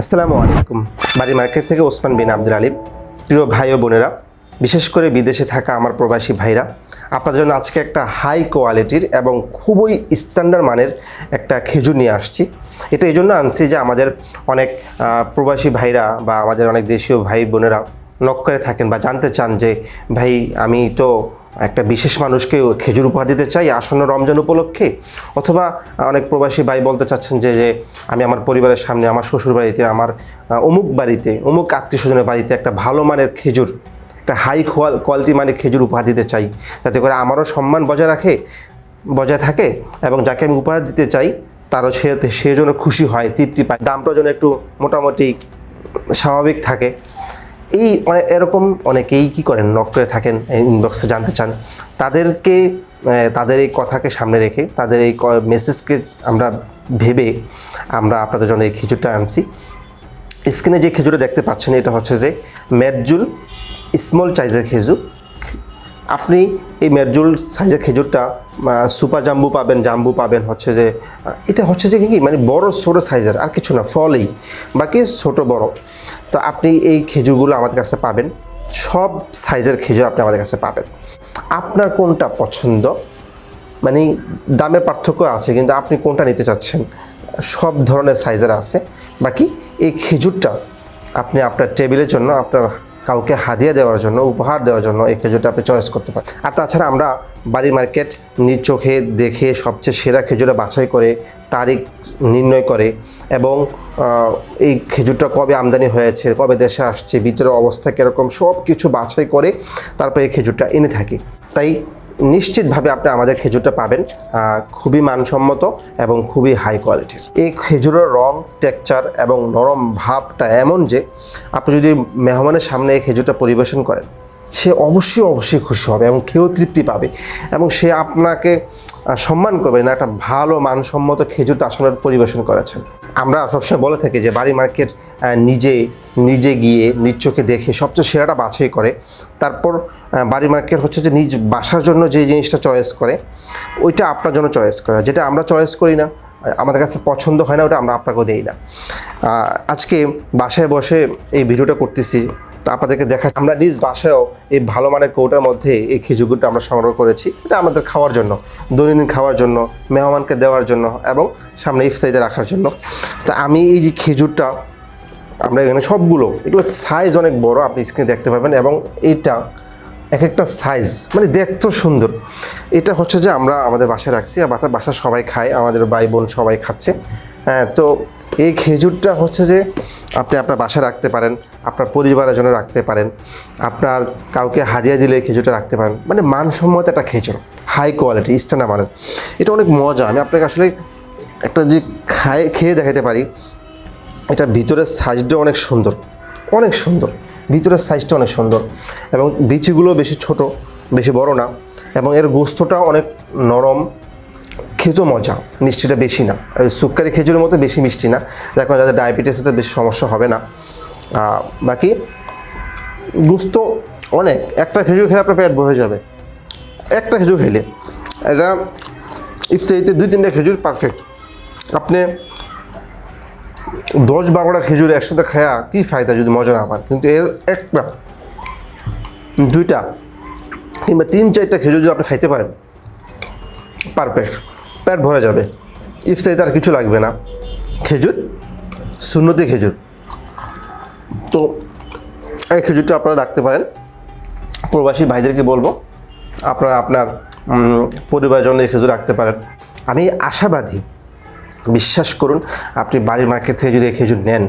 আসসালামু আলাইকুম। বাড়ি মার্কেট থেকে ওসমান বিন আব্দুল আলিম। প্রিয় ভাই ও বোনেরা, বিশেষ করে বিদেশে থাকা আমার প্রবাসী ভাইরা, আপনাদের জন্য আজকে একটা হাই কোয়ালিটির এবং খুবই স্ট্যান্ডার্ড মানের একটা খেজুর নিয়ে আসছি। এটা এই জন্য আনছি যে আমাদের অনেক প্রবাসী ভাইরা বা আমাদের অনেক দেশীয় ভাই বোনেরা নক করে থাকেন বা জানতে চান যে ভাই আমি তো একটা বিশেষ মানুষকে খেজুর উপহার দিতে চাই আসন্ন রমজান উপলক্ষে, অথবা অনেক প্রবাসী ভাই বলতে চাচ্ছেন যে আমি আমার পরিবারের সামনে আমার শ্বশুর বাড়িতে আমার অমুক বাড়িতে অমুক আত্মীয় স্বজনের বাড়িতে একটা ভালো মানের খেজুর, একটা হাই কোয়ালিটি মানের খেজুর উপহার দিতে চাই, যাতে করে আমারও সম্মান বজায় থাকে এবং যাকে আমি উপহার দিতে চাই তারও সে যেন খুশি হয়, তৃপ্তি পায়, দামটাও যেন একটু মোটামুটি স্বাভাবিক থাকে। এরকম অনেকেই কী করেন, নক করে থাকেন, ইনবক্সে জানতে চান। তাদের এই কথাকে সামনে রেখে, তাদের এই মেসেজকে ভেবে আমরা আপনাদের জন্য এই খেজুরটা আনছি। স্ক্রিনে যে খেজুরটা দেখতে পাচ্ছেন এটা হচ্ছে যে মেরজুল স্মল সাইজের খেজুর। আপনি এই মেরজুল সাইজের খেজুরটা সুপার জাম্বু পাবেন হচ্ছে যে এটা হচ্ছে যে কি মানে বড় ছোটো সাইজের, আর কিছু না, ফলেই বাকি ছোট বড়। তো আপনি এই খেজুরগুলো আমাদের কাছে পাবেন, সব সাইজের খেজুর আপনি আমাদের কাছে পাবেন। আপনার কোনটা পছন্দ, মানে দামের পার্থক্য আছে কিন্তু আপনি কোনটা নিতে চাচ্ছেন, সব ধরনের সাইজের আছে। বাকি এই খেজুরটা আপনি আপনার টেবিলের জন্য, আপনার কাউকে হাদিয়া দেওয়ার জন্য, উপহার দেওয়ার জন্য এই খেজুরটা আপনি চয়েস করতে পারেন। আর তাছাড়া আমরা বাড়ি মার্কেট নিজ চোখে দেখে সবচেয়ে সেরা খেজুরটা বাছাই করে তারিখ নির্ণয় করে এবং এই খেজুরটা কবে আমদানি হয়েছে, কবে দেশে আসছে, ভিতরের অবস্থা কীরকম, সব কিছু বাছাই করে তারপরে এই খেজুরটা এনে থাকি। তাই নিশ্চিতভাবে আপনি আমাদের খেজুরটা পাবেন খুবই মানসম্মত এবং খুবই হাই কোয়ালিটির। এই খেজুরের রং, টেক্সচার এবং নরম ভাবটা এমন যে আপনি যদি মেহমানের সামনে এই খেজুরটা পরিবেশন করেন, সে অবশ্যই খুশি হবে এবং খেয়েও তৃপ্তি পাবে এবং সে আপনাকে সম্মান করবে না, একটা ভালো মানসম্মত খেজুর তার সামনে পরিবেশন করেছেন। আমরা সবসময় বলে থাকি যে বাড়ি মার্কেট নিজে গিয়ে নিজ চোখে দেখে সবচেয়ে সেরাটা বাছাই করে, তারপর বাড়ি মার্কেট হচ্ছে যে নিজ বাসার জন্য যে জিনিসটা চয়েস করে ওইটা আপনার জন্য চয়েস করে, যেটা আমরা চয়েস করি না, আমাদের কাছে পছন্দ হয় না, ওটা আমরা আপনাকেও দেই না। আজকে বাসায় বসে এই ভিডিওটা করতেছি, তো আপনাদেরকে দেখা আমরা নিজ বাসায়ও এই ভালো মানের কৌটার মধ্যে এই খেজুরগুলো আমরা সংগ্রহ করেছি। এটা আমাদের খাওয়ার জন্য, দৈনন্দিন খাওয়ার জন্য, মেহমানকে দেওয়ার জন্য এবং সামনে ইফতারিতে রাখার জন্য। তো আমি এই যে খেজুরটা আমরা এখানে এগুলো সাইজ অনেক বড়, আপনি স্ক্রিনে দেখতে পাবেন, এবং এইটা এক একটা সাইজ মানে দেখতেও সুন্দর। এটা হচ্ছে যে আমরা আমাদের বাসায় রাখছি, আর বাসা সবাই খায়, আমাদের ভাই বোন সবাই খাচ্ছে। হ্যাঁ, তো এই খেজুরটা হচ্ছে যে আপনি আপনার বাসায় রাখতে পারেন, আপনার পরিবারের জন্য রাখতে পারেন, আপনার কাউকে হাদিয়া দিলে এই খেজুরটা রাখতে পারেন। মানে মানসম্মত একটা খেজুর, হাই কোয়ালিটি, স্ট্যান্ডার্ড মানের। এটা অনেক মজা, আমি আপনাকে আসলে একটা যে খেয়ে দেখাতে পারি। এটার ভিতরের সাইজটা অনেক সুন্দর, ভিতরের সাইজটা অনেক সুন্দর এবং বিচিগুলো বেশি ছোট, বেশি বড় না, এবং এর গোস্তটা অনেক নরম, খেতেও মজা, মিষ্টিটা বেশি না, সুক্কারি খেজুরের মতো বেশি মিষ্টি না, যার কারণে যাদের ডায়াবেটিসের বেশি সমস্যা হবে না। বাকি গোস্ত অনেক, একটা খেজুর খেলে আপনার পেট ভরে যাবে, একটা খেজুর খেলে। এটা ইফতারিতে 2-3টা খেজুর পারফেক্ট। আপনি 10-12টা খেজুর একসাথে খায়া কী ফায়দা যদি মজা না পান, কিন্তু এর 1টা 2টা কিংবা 3-4টা খেজুর যদি আপনি খাইতে পারেন, পারফেক্ট, পেট ভরে যাবে, ইফতারিতে আর কিছু লাগবে না। খেজুর সুন্নতি খেজুর, তো এই খেজুরটা আপনারা রাখতে পারেন। প্রবাসী ভাইদেরকে বলবো আপনারা আপনার পরিবারের জন্য এই খেজুর রাখতে পারেন। আমি আশাবাদী, বিশ্বাস করুন, আপনি বাড়ির মার্কেট থেকে যদি এই খেজুর নেন,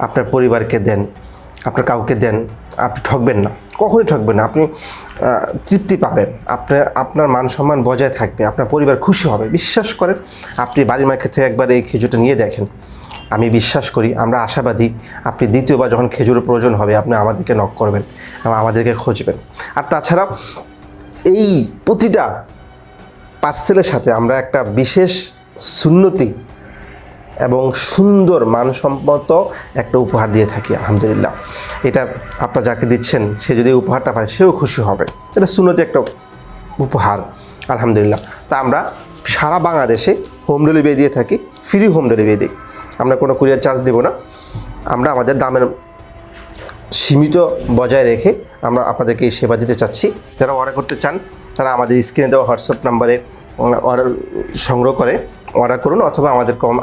আপনার পরিবারকে দেন, আপনার কাউকে দেন, আপনি ঠকবেন না, কখনই ঠকবেন না। আপনি তৃপ্তি পাবেন, আপনার মান সম্মান বজায় থাকবে, আপনার পরিবার খুশি হবে। বিশ্বাস করেন, আপনি বাড়ির মার্কেট থেকে একবার এই খেজুরটা নিয়ে দেখেন, আমি বিশ্বাস করি, আমরা আশাবাদী, আপনি দ্বিতীয়বার যখন খেজুরের প্রয়োজন হবে আপনি আমাদেরকে নক করবেন এবং আমাদেরকে খুঁজবেন। আর তাছাড়া এই প্রতিটা পার্সেলের সাথে আমরা একটা বিশেষ সুন্নতি এবং সুন্দর মানসম্মত একটা উপহার দিয়ে থাকি। আলহামদুলিল্লাহ, এটা আপনারা যাকে দিচ্ছেন সে যদি উপহারটা পায় সেও খুশি হবে। এটা সুন্নতি একটা উপহার, আলহামদুলিল্লাহ। তা আমরা সারা বাংলাদেশে হোম ডেলিভারি দিয়ে থাকি, ফ্রি হোম ডেলিভারি দিই। আমরা কোনো কুরিয়ার চার্জ দেব না। আমরা আমাদের দামের সীমিত বজায় রেখে আমরা আপনাদেরকে এই সেবা দিতে চাচ্ছি। যারা অর্ডার করতে চান তারা আমাদের স্ক্রিনে দেওয়া হোয়াটসঅ্যাপ নাম্বারে অর্ডার সংগ্রহ করে অর্ডার করুন, অথবা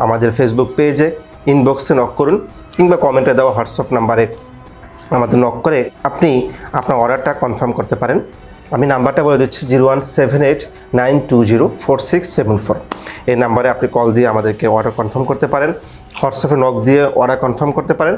আমাদের ফেসবুক পেজে ইনবক্সে নক করুন, কিংবা কমেন্টে দেওয়া হোয়াটসঅ্যাপ নাম্বারে আমাদের নক করে আপনি আপনার অর্ডারটা কনফার্ম করতে পারেন। আমি নাম্বারটা বলে দিচ্ছি 01789204674। এই নাম্বারে আপনি কল দিয়ে আমাদেরকে অর্ডার কনফার্ম করতে পারেন, হোয়াটসঅ্যাপে নক দিয়ে অর্ডার কনফার্ম করতে পারেন।